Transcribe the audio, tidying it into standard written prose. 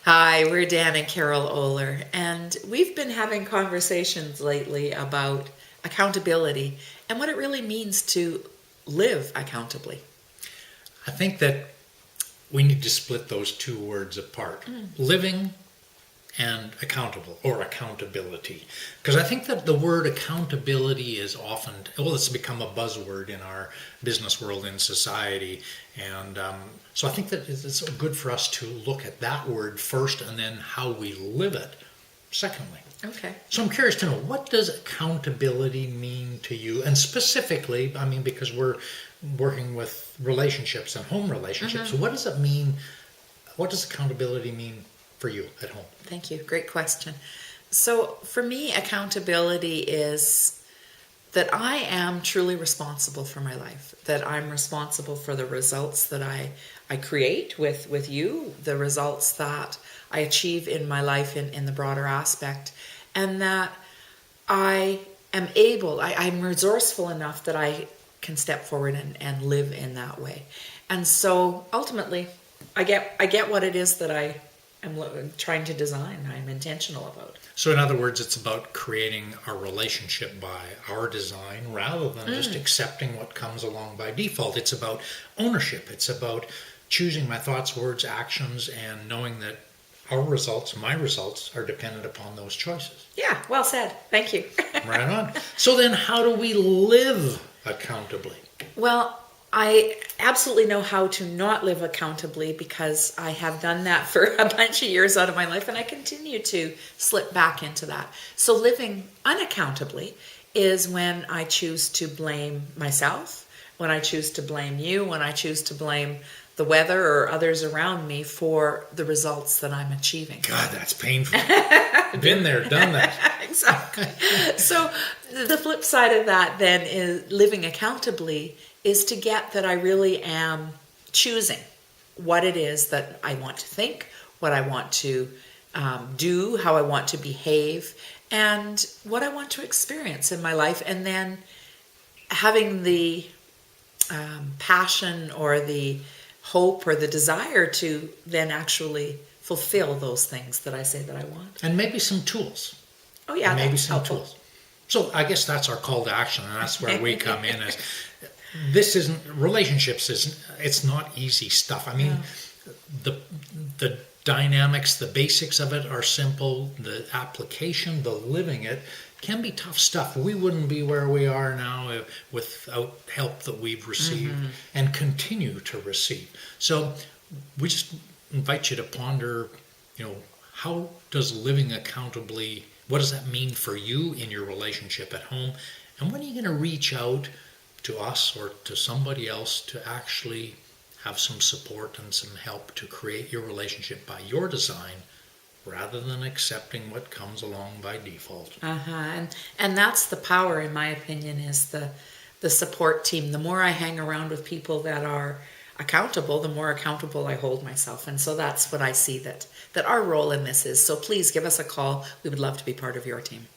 Hi, we're Dan and Carol Oler, and we've been having conversations lately about accountability and what it really means to live accountably. I think that we need to split those two words apart. Living and accountable or accountability. Because I think that the word accountability is often, it's become a buzzword in our business world, in society. And so I think that it's good for us to look at that word first and then how we live it secondly. Okay. So I'm curious to know, what does accountability mean to you? And specifically, because we're working with relationships and home relationships, so what does it mean? What does accountability mean for you at home? Thank you. Great question. So for me, accountability is that I am truly responsible for my life, that I'm responsible for the results that I create with you, the results that I achieve in my life in the broader aspect, and that I am I'm resourceful enough that I can step forward and live in that way. And so ultimately, I get what it is that I am trying to design, I'm intentional about. So in other words, it's about creating a relationship by our design rather than just accepting what comes along by default. It's about ownership. It's about choosing my thoughts, words, actions, and knowing that our results, my results, are dependent upon those choices. Yeah, well said. Thank you. Right on. So then how do we live accountably? Well, I absolutely know how to not live accountably because I have done that for a bunch of years out of my life, and I continue to slip back into that. So living unaccountably is when I choose to blame myself, when I choose to blame you, when I choose to blame the weather or others around me for the results that I'm achieving. God, that's painful. Been there, done that. Exactly. So the flip side of that then is living accountably is to get that I really am choosing what it is that I want to think, what I want to do, how I want to behave, and what I want to experience in my life, and then having the passion or the hope or the desire to then actually fulfill those things that I say that I want. And maybe some tools. Oh yeah, maybe that's some helpful. tools. So I guess that's our call to action, and that's where we come in. As this isn't relationships isn't it's not easy stuff. I mean, the dynamics, the basics of it are simple. The application, the living it, can be tough stuff. We wouldn't be where we are now without help that we've received and continue to receive. So we just invite you to ponder, how does living accountably, what does that mean for you in your relationship at home? And when are you going to reach out to us or to somebody else to actually have some support and some help to create your relationship by your design rather than accepting what comes along by default? And that's the power, in my opinion, is the support team. The more I hang around with people that are accountable, the more accountable I hold myself. And so that's what I see that our role in this is. So please give us a call. We would love to be part of your team.